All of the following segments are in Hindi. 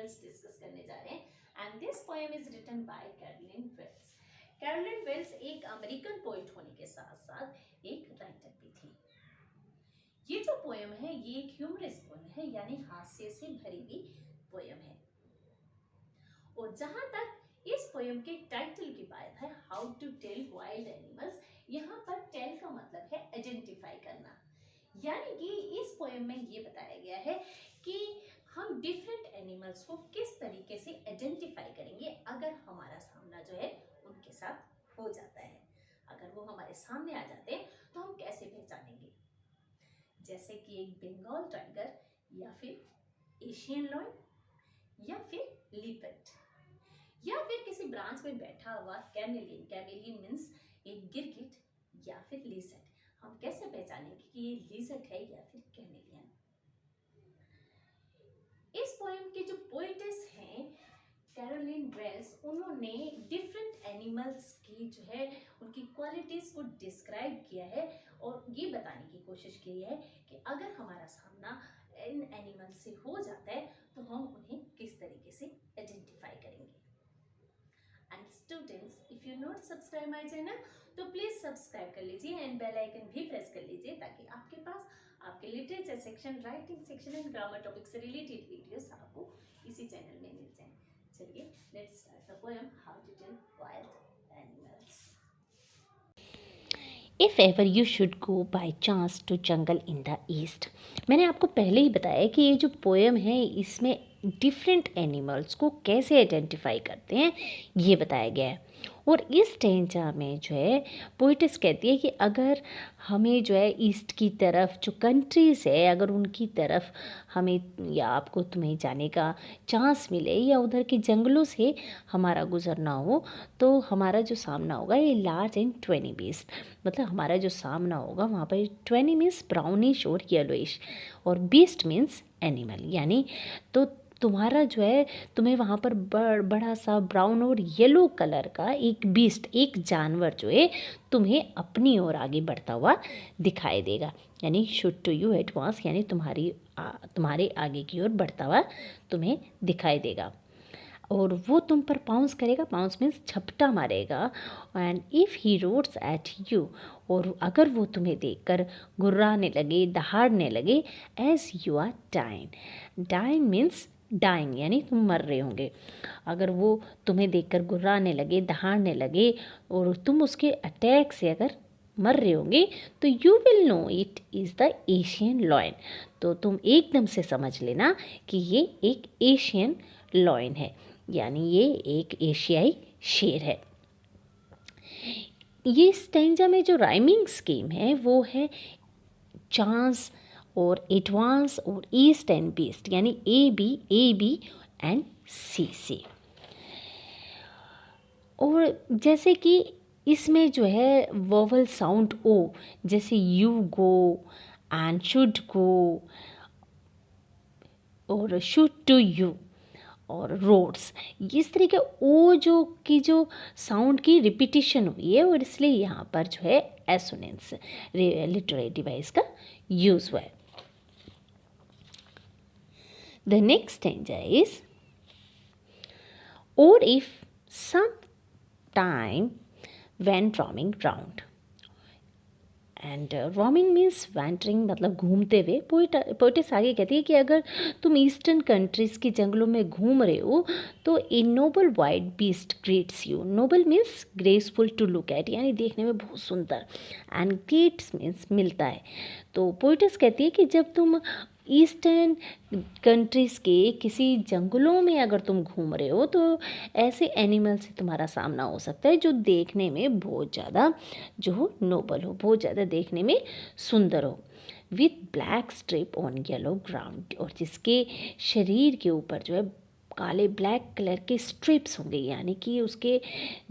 एनिमल्स डिस्कस करने जा रहे हैं and this poem is written by Carolyn Wells. Carolyn Wells एक अमेरिकन पोइट होने के साथ साथ एक राइटर भी थी। ये जो पोएम है ये एक ह्यूमरस पोएम है, यानी हास्य से भरी हुई पोएम है। और जहां तक इस पोएम के टाइटल की बात है, how to tell wild animals, यहाँ पर टेल का मतलब है आइडेंटिफाई करना। यानी कि इस पोएम में ये बताया गया है कि हम डिफरेंट एनिमल्स को किस तरीके से आइडेंटिफाई करेंगे अगर हमारा सामना जो है उनके साथ हो जाता है। अगर वो हमारे सामने आ जाते हैं तो हम कैसे पहचानेंगे, जैसे कि एक बंगाल टाइगर या फिर एशियन लॉयन या फिर लिपर्ड या फिर किसी ब्रांच में बैठा हुआ कैमेलियन। कैमेलियन मीन्स एक गिरगिट या फिर लिजर्ड। हम कैसे पहचानेंगे कि ये लिजर्ड है या फिर कैमेलियन। इस पोएम के जो पोएटेस हैं कैरोलिन वेल्स, उन्होंने डिफरेंट एनिमल्स की जो है उनकी क्वालिटीज को डिस्क्राइब किया है और ये बताने की कोशिश की है कि अगर हमारा सामना इन एनिमल्स से हो जाता है तो हम उन्हें किस तरीके से आइडेंटिफाई करेंगे। And students, if you not subscribe my channel तो प्लीज सब्सक्राइब कर लीजिए एंड बेल आइकन भी प्रेस कर लीजिए ताकि आपके पास आपके literature section, writing section and grammar topic से रिलेटेड वीडियोस आपको इसी चैनल में मिल जाएं। चलिए let's start the poem how to tell wild animals. If ever you should go by chance to jungle in the east. मैंने आपको पहले ही बताया कि ये जो पोएम है इसमें डिफरेंट एनिमल्स को कैसे आइडेंटिफाई करते हैं ये बताया गया है। और इस स्टेंजा में जो है पोइटिस कहती है कि अगर हमें जो है ईस्ट की तरफ जो कंट्रीज़ है अगर उनकी तरफ हमें या आपको तुम्हें जाने का चांस मिले या उधर के जंगलों से हमारा गुजरना हो तो हमारा जो सामना होगा ये लार्ज एंड ट्वेनी बीस्ट, मतलब हमारा जो सामना होगा वहाँ पर ट्वेनी मीन्स ब्राउनिश और येलोइश और बीस्ट मीन्स एनिमल, यानी तो तुम्हारा जो है तुम्हें वहाँ पर बड़ा सा ब्राउन और येलो कलर का एक बीस्ट, एक जानवर जो है तुम्हें अपनी ओर आगे बढ़ता हुआ दिखाई देगा। यानी शुड टू यू एडवांस, यानी तुम्हारे आगे की ओर बढ़ता हुआ तुम्हें दिखाई देगा और वो तुम पर पाउंस करेगा। पाउंस मीन्स झपटा मारेगा। And if he roars at you, और अगर वो तुम्हें देखकर गुर्राने लगे, दहाड़ने लगे, as you are dyin'. Dyin' means dying, यानी तुम मर रहे होंगे। अगर वो तुम्हें देखकर गुर्राने लगे, दहाड़ने लगे और तुम उसके अटैक से अगर मर रहे होंगे तो you will know it is the Asian lion. तो तुम एकदम से समझ लेना कि ये एक एशियन लॉयन है, यानी ये एक एशियाई शेर है। ये स्टेंजा में जो राइमिंग स्कीम है वो है चांस और एडवांस और ईस्ट एंड बेस्ट, यानी ए बी एंड सी। और जैसे कि इसमें जो है वोवल साउंड ओ, जैसे you go and should go और शुड टू यू और रोड्स, इस तरह के ओ जो साउंड की रिपीटिशन हुई है और इसलिए यहाँ पर जो है एसोनेंस लिटरेरी डिवाइस का यूज़ हुआ है। The next stanza is, or if some time when roaming round, and roaming means wandering, मतलब घूमते हुए। पोइटिस आगे कहती है कि अगर तुम ईस्टर्न कंट्रीज़ के जंगलों में घूम रहे हो तो a noble wild beast greets you. Noble means graceful to look at, यानी देखने में बहुत सुंदर, एंड ग्रेट्स मीन्स मिलता है। तो पोइटिस कहती है कि जब तुम ईस्टर्न कंट्रीज़ के किसी जंगलों में अगर तुम घूम रहे हो तो ऐसे एनिमल से तुम्हारा सामना हो सकता है जो देखने में बहुत ज़्यादा जो नोबल हो, बहुत ज़्यादा देखने में सुंदर हो, with black strip on yellow ground, और जिसके शरीर के ऊपर जो है काले ब्लैक कलर के स्ट्रिप्स होंगे, यानी कि उसके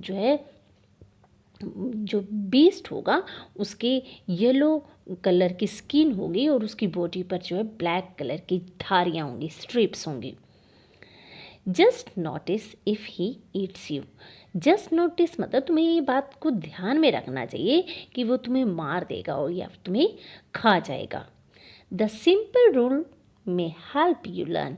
जो है जो बीस्ट होगा उसके येलो कलर की स्किन होगी और उसकी बॉडी पर जो है ब्लैक कलर की धारियाँ होंगी, स्ट्रिप्स होंगी। Just notice if he eats you. Just notice मतलब तुम्हें ये बात को ध्यान में रखना चाहिए कि वो तुम्हें मार देगा और या तुम्हें खा जाएगा। द सिंपल रूल में हेल्प यू लर्न।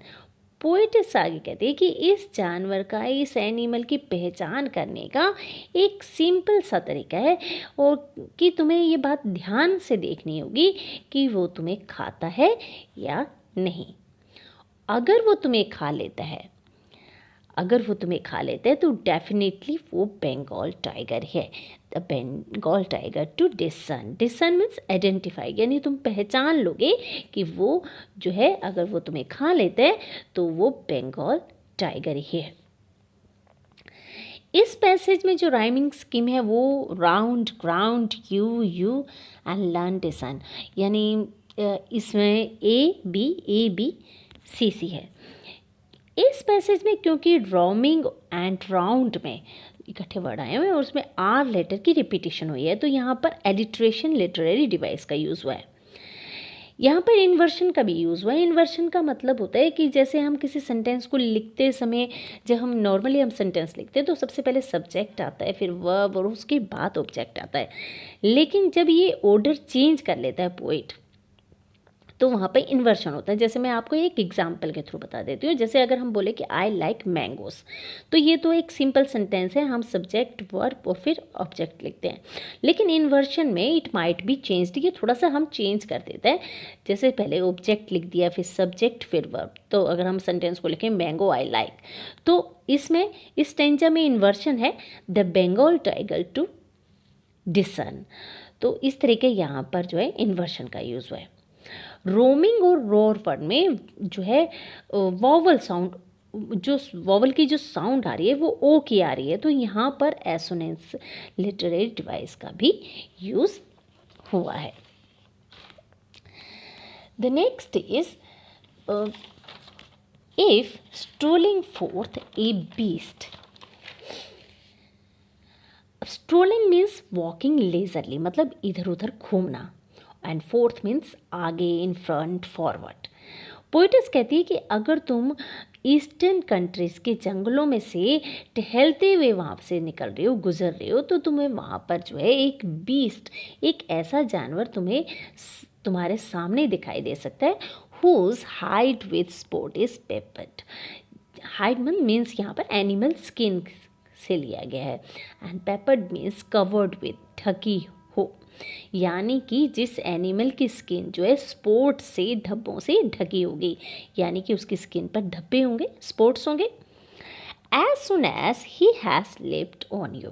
पोएटिस आगे कहते हैं कि इस जानवर का, इस एनिमल की पहचान करने का एक सिंपल सा तरीका है, और कि तुम्हें ये बात ध्यान से देखनी होगी कि वो तुम्हें खाता है या नहीं। अगर वो तुम्हें खा लेता है, तो डेफिनेटली वो बंगाल टाइगर है। The Bengal tiger to discern means identify, यानी तुम पहचान लोगे कि वो जो है, अगर वो तुम्हें खा लेता है तो वो बंगाल टाइगर ही है। इस पैसेज में जो राइमिंग स्कीम है वो round, ground, you and learn, discern, यानी इसमें ए बी सी है। इस पैसेज में क्योंकि रोमिंग एंड राउंड में इकट्ठे वर्ड आए हुए हैं और उसमें आर लेटर की रिपीटिशन हुई है, तो यहाँ पर एलिट्रेशन लिटरेरी डिवाइस का यूज़ हुआ है। यहाँ पर इन्वर्शन का भी यूज़ हुआ है। इन्वर्शन का मतलब होता है कि जैसे हम किसी सेंटेंस को लिखते समय, जब हम नॉर्मली सेंटेंस लिखते हैं तो सबसे पहले सब्जेक्ट आता है, फिर वर्ब, और उसके बाद ऑब्जेक्ट आता है। लेकिन जब ये ऑर्डर चेंज कर लेता है पोएट, तो वहाँ पे इन्वर्शन होता है। जैसे मैं आपको एक एग्जांपल के थ्रू बता देती हूँ। जैसे अगर हम बोले कि आई लाइक मैंगोस, तो ये तो एक सिंपल सेंटेंस है, हम सब्जेक्ट, वर्ब और फिर ऑब्जेक्ट लिखते हैं। लेकिन इन्वर्शन में इट माइट बी चेंज्ड, ये थोड़ा सा हम चेंज कर देते हैं। जैसे पहले ऑब्जेक्ट लिख दिया, फिर सब्जेक्ट, फिर वर्ब। तो अगर हम सेंटेंस को लिखें मैंगो आई लाइक, तो इसमें इस स्टेंजा में इन्वर्शन है द बंगाल टाइगर टू डिसन। तो इस तरीके यहाँ पर जो है इन्वर्शन का यूज़ हुआ है। रोमिंग और रोर वर्ड में जो है वॉवल साउंड, जो वॉवल की जो साउंड आ रही है वो ओ की आ रही है, तो यहाँ पर एसोनेंस लिटरेरी डिवाइस का भी यूज़ हुआ है। The next is if strolling fourth A beast. Strolling means walking leisurely, मतलब इधर उधर घूमना, एंड फोर्थ मीन्स आगे, इन फ्रंट, फॉरवर्ड। पोएटिस कहती है कि अगर तुम ईस्टर्न कंट्रीज़ के जंगलों में से टहलते हुए वहाँ से निकल रहे हो, गुजर रहे हो, तो तुम्हें वहाँ पर जो है एक बीस्ट, एक ऐसा जानवर तुम्हारे सामने दिखाई दे सकता है, whose hide with spot is peppered. Hide means यहाँ पर एनिमल स्किन से लिया गया है, and peppered means covered with, ढकी हो, यानी कि जिस एनिमल की स्किन जो है स्पॉट से, धब्बों से ढकी होगी, यानी कि उसकी स्किन पर धब्बे होंगे, स्पॉट्स होंगे। As soon as he has leaped on you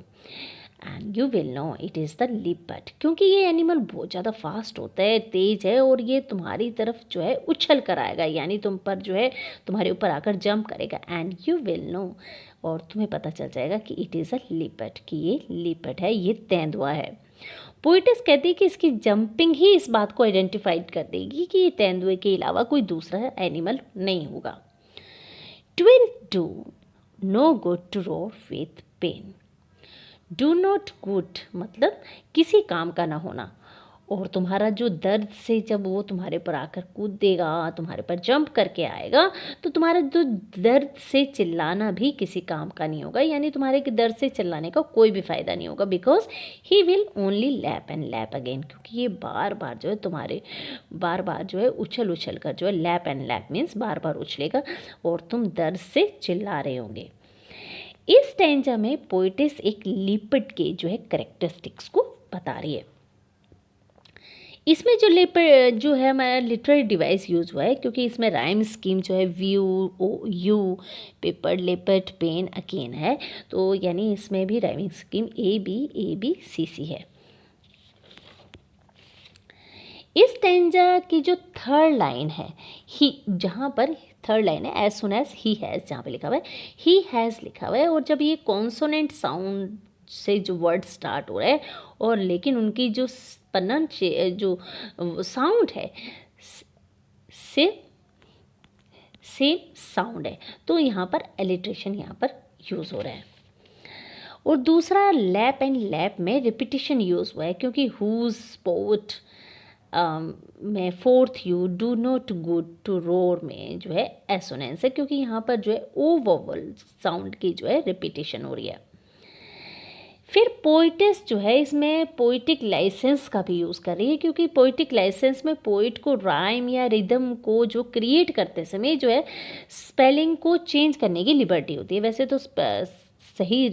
and you will know it is the leopard, क्योंकि ये एनिमल बहुत ज़्यादा फास्ट होता है, तेज है, और ये तुम्हारी तरफ जो है उछल कर आएगा, यानी तुम पर जो है, तुम्हारे ऊपर आकर जंप करेगा। एंड यू विल नो, और तुम्हें पता चल जाएगा कि इट इज़ अ लिपर्ड, कि ये लिपर्ड है, ये तेंदुआ है। पोएटिस कहती है कि इसकी जंपिंग ही इस बात को आइडेंटिफाइड कर देगी कि ये तेंदुए के अलावा कोई दूसरा एनिमल नहीं होगा। Twill do no good to roar with pain. Do not good मतलब किसी काम का ना होना, और तुम्हारा जो दर्द से जब वो तुम्हारे पर आकर कूदेगा, तुम्हारे पर जंप करके आएगा, तो तुम्हारा जो दर्द से चिल्लाना भी किसी काम का नहीं होगा, यानी तुम्हारे दर्द से चिल्लाने का कोई भी फ़ायदा नहीं होगा, because he will only lap and lap again, क्योंकि ये बार बार जो है तुम्हारे बार बार जो है उछल कर जो है, लैप एंड लैप मीन्स बार बार उछलेगा और तुम दर्द से चिल्ला रहे होंगे। इस स्टैंजा में पोएटिस एक लिपर्ड के जो है कैरेक्टरिस्टिक्स को बता रही है। इसमें जो जो है हमारा लिटरेरी डिवाइस यूज़ हुआ है, क्योंकि इसमें राइम स्कीम जो है view, you, paper, leopard, pain, again है, तो यानी इसमें भी rhyming scheme A B C है। इस स्टैंजा की जो थर्ड लाइन है, ही, जहाँ पर थर्ड लाइन है as soon as he has, जहाँ पे लिखा हुआ है ही हैज़ लिखा हुआ है, और जब ये कॉन्सोनेंट साउंड से जो वर्ड स्टार्ट हो रहा है, और लेकिन उनकी जो जो साउंड है सेम साउंड है, तो यहाँ पर एलिट्रेशन यहाँ पर यूज़ हो रहा है। और दूसरा लैप एंड लैप में रिपीटिशन यूज़ हुआ है, क्योंकि हुज, स्पॉट में fourth you, do not good to roar में जो है एसोनेंस है, क्योंकि यहाँ पर जो है ओ वोवल साउंड की जो है रिपीटिशन हो रही है। फिर पोइटेस जो है इसमें पोइटिक लाइसेंस का भी यूज़ कर रही है, क्योंकि पोइटिक लाइसेंस में पोइट को राइम या रिदम को जो क्रिएट करते समय जो है स्पेलिंग को चेंज करने की लिबर्टी होती है। वैसे तो सही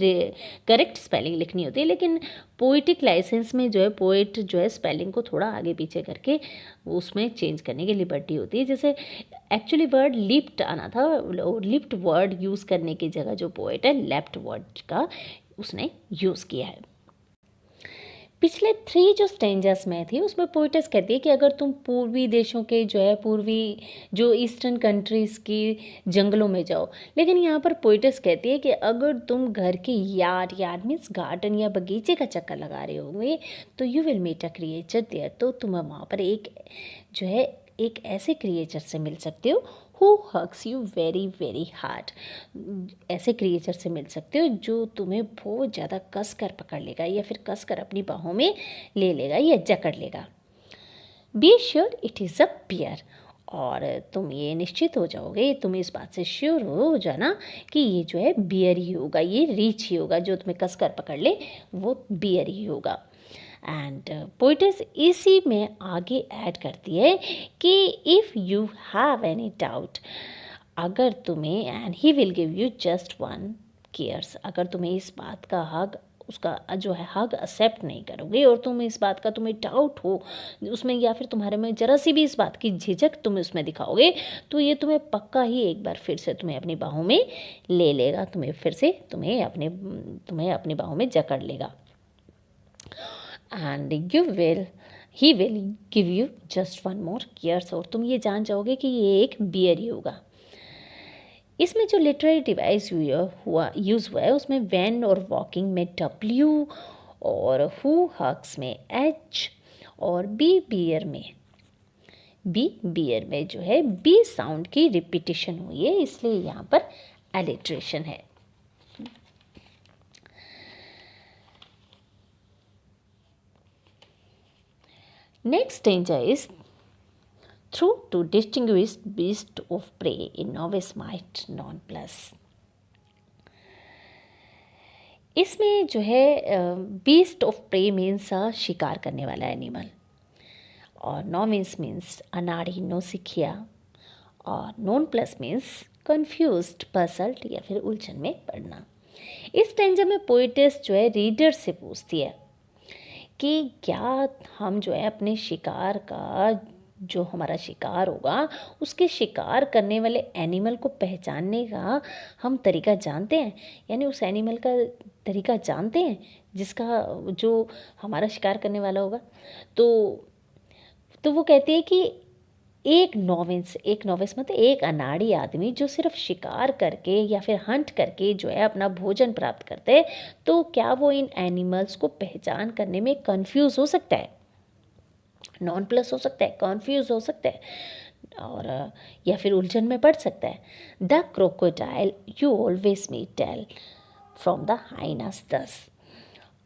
करेक्ट स्पेलिंग लिखनी होती है, लेकिन पोइटिक लाइसेंस में जो है पोइट जो है स्पेलिंग को थोड़ा आगे पीछे करके उसमें चेंज करने की लिबर्टी होती है। जैसे एक्चुअली वर्ड लिफ्ट आना था, लिफ्ट वर्ड यूज़ करने की जगह जो पोइट है लेफ्ट वर्ड का उसने यूज़ किया है। पिछले 3 जो स्टेंजर्स में थी उसमें पोइटेस कहती है कि अगर तुम पूर्वी देशों के जो है पूर्वी जो ईस्टर्न कंट्रीज़ की जंगलों में जाओ, लेकिन यहाँ पर पोइटेस कहती है कि अगर तुम घर के यार्ड मीन्स गार्डन या बगीचे का चक्कर लगा रहे होंगे तो you will meet a creature there, तो तुम वहाँ पर जो है एक ऐसे क्रिएचर से मिल सकते हो who hugs you very very hard, ऐसे क्रिएचर से मिल सकते हो जो तुम्हें बहुत ज़्यादा कस कर पकड़ लेगा या फिर कस कर अपनी बाहों में ले लेगा या जकड़ लेगा। Be sure it is a bear, और तुम ये निश्चित हो जाओगे, तुम इस बात से श्योर हो जाना कि ये जो है बियर ही होगा, ये रीच ही होगा, जो तुम्हें कस कर पकड़ ले वो बियर ही होगा। एंड पोइटेस इसी में आगे ऐड करती है कि if you have any doubt, अगर तुम्हें and he will give you just 1 cares, अगर तुम्हें इस बात का हक उसका जो है हक एक्सेप्ट नहीं करोगे और तुम इस बात का तुम्हें डाउट हो उसमें या फिर तुम्हारे में ज़रा सी भी इस बात की झिझक तुम उसमें दिखाओगे तो ये तुम्हें पक्का ही एक बार फिर से तुम्हें अपनी बाहों में ले लेगा, तुम्हें फिर से तुम्हें अपनी बाहों में जकड़ लेगा। And he will give you just 1 more cares, और तुम ये जान जाओगे कि ये एक बियर ही होगा। इसमें जो लिटरेरी डिवाइस यूज़ हुआ है उसमें वैन और वॉकिंग में W, और हु हक्स में H, और बी बियर में जो है बी साउंड की रिपीटिशन हुई है, इसलिए यहाँ पर एलिट्रेशन है। Next danger is through to distinguish beast of prey in novice might nonplus। इसमें जो है बीस्ट ऑफ प्रे मीन्स शिकार करने वाला एनिमल, और नॉविस मीन्स अनाड़ी नौसिखिया, और non plus means confused puzzled या फिर उलझन में पड़ना। इस टेंजर में पोइटेस जो है रीडर से पूछती है कि क्या हम जो है अपने शिकार का जो हमारा शिकार होगा उसके शिकार करने वाले एनिमल को पहचानने का हम तरीका जानते हैं, यानी उस एनिमल का तरीका जानते हैं जिसका जो हमारा शिकार करने वाला होगा। तो वो कहती है कि एक नॉविस मतलब एक अनाड़ी आदमी जो सिर्फ शिकार करके या फिर हंट करके जो है अपना भोजन प्राप्त करते हैं, तो क्या वो इन एनिमल्स को पहचान करने में कंफ्यूज हो सकता है, नॉन प्लस हो सकता है, कंफ्यूज हो सकता है, और या फिर उलझन में पड़ सकता है। The crocodile you always may tell from the hyenas thus,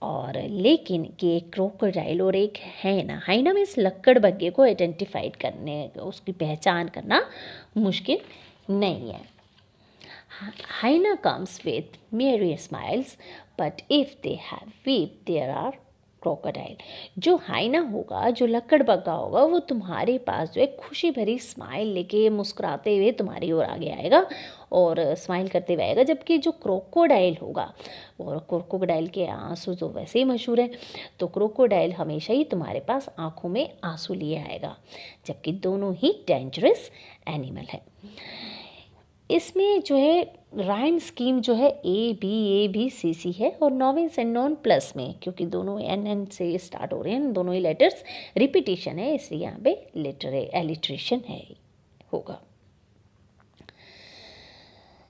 और लेकिन कि एक क्रोकोडाइल और एक हाइना मीन्स लक्कड़बग्गे को आइडेंटिफाइड करने उसकी पहचान करना मुश्किल नहीं है। Hyena comes with merry smiles but if they have weep there are crocodile. जो हाइना होगा, जो लक्कड़बग्गा होगा, वो तुम्हारे पास जो है खुशी भरी स्माइल लेके मुस्कुराते हुए तुम्हारी ओर आगे आएगा और स्माइल करते हुए आएगा, जबकि जो क्रोकोडाइल होगा, और क्रोकोडाइल के आंसू तो वैसे ही मशहूर है, तो क्रोकोडाइल हमेशा ही तुम्हारे पास आंखों में आंसू लिए आएगा, जबकि दोनों ही डेंजरस एनिमल है। इसमें जो है राइम स्कीम जो है A B C है, और नॉविस एंड नॉन प्लस में क्योंकि दोनों N से स्टार्ट हो रहे हैं, दोनों ही लेटर्स रिपीटिशन है, इसलिए यहाँ पे एलिट्रेशन है होगा।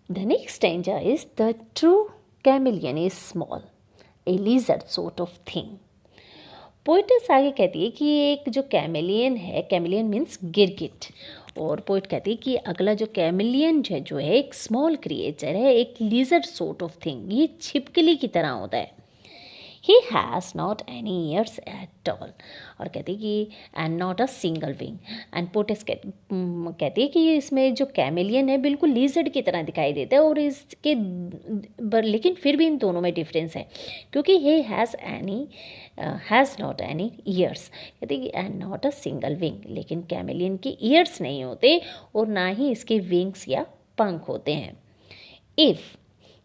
The next danger is the true chameleon is small, a lizard sort of thing। Poetess आगे कहती है कि एक जो कैमेलियन है, कैमेलियन मीन्स गिरगिट, और पोइट कहती है कि अगला जो कैमेलियन जो है एक स्मॉल क्रिएचर है, एक लिजर्ड सॉर्ट ऑफ थिंग, ये छिपकली की तरह होता है। He has not any ears at all. और कहती है कि and not a single wing. And पोर्टिस कहती है कि इसमें जो कैमेलियन है बिल्कुल लिजर्ड की तरह दिखाई देता है, और इसके लेकिन फिर भी इन दोनों में डिफरेंस है, क्योंकि ही हैज़ नॉट एनी ईयर्स, कहते कि and not a single wing, लेकिन कैमेलियन के ईयर्स नहीं होते और ना ही इसके विंग्स या पंख होते हैं। If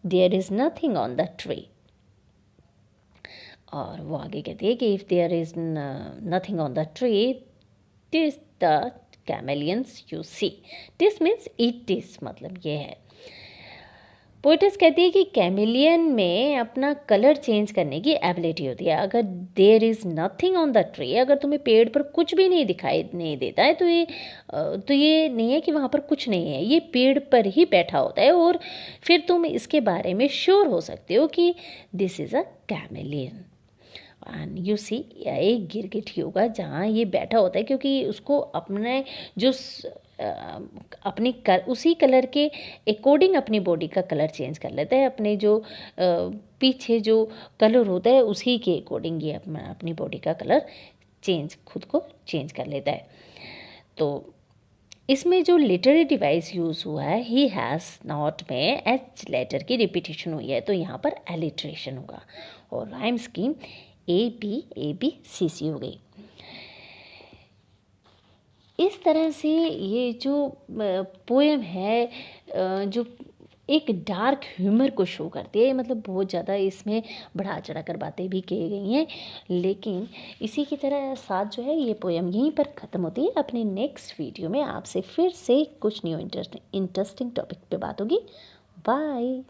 there is nothing on the tree, और वो आगे कहती है कि if there is nothing on the tree, this the chameleons you see. This means it is, मतलब ये है। पोइटस कहती है कि कैमेलियन में अपना कलर चेंज करने की एबिलिटी होती है। अगर there is nothing on the tree, अगर तुम्हें पेड़ पर कुछ भी नहीं दिखाई नहीं देता है, तो ये नहीं है कि वहाँ पर कुछ नहीं है, ये पेड़ पर ही बैठा होता है, और फिर तुम इसके बारे में श्योर हो सकते हो कि this is a chameleon. And you see, एक गिरगिट होगा जहाँ ये बैठा होता है, क्योंकि उसको अपने जो उसी कलर के अकॉर्डिंग अपनी बॉडी का कलर चेंज कर लेता है, अपने जो पीछे जो कलर होता है उसी के अकॉर्डिंग ये अपनी बॉडी का कलर खुद को चेंज कर लेता है। तो इसमें जो लिटरेरी डिवाइस यूज़ हुआ है, ही हैज़ नॉट में एच लेटर की रिपीटेशन हुई है, तो यहाँ पर एलिट्रेशन होगा, और राइम स्कीम ABCC हो गई। इस तरह से ये जो पोएम है जो एक डार्क ह्यूमर को शो करती है, मतलब बहुत ज़्यादा इसमें बढ़ा चढ़ा कर बातें भी कही गई हैं, लेकिन इसी की तरह साथ जो है ये पोएम यहीं पर ख़त्म होती है। अपने नेक्स्ट वीडियो में आपसे फिर से कुछ न्यू इंटरेस्टिंग टॉपिक पे बात होगी। बाय।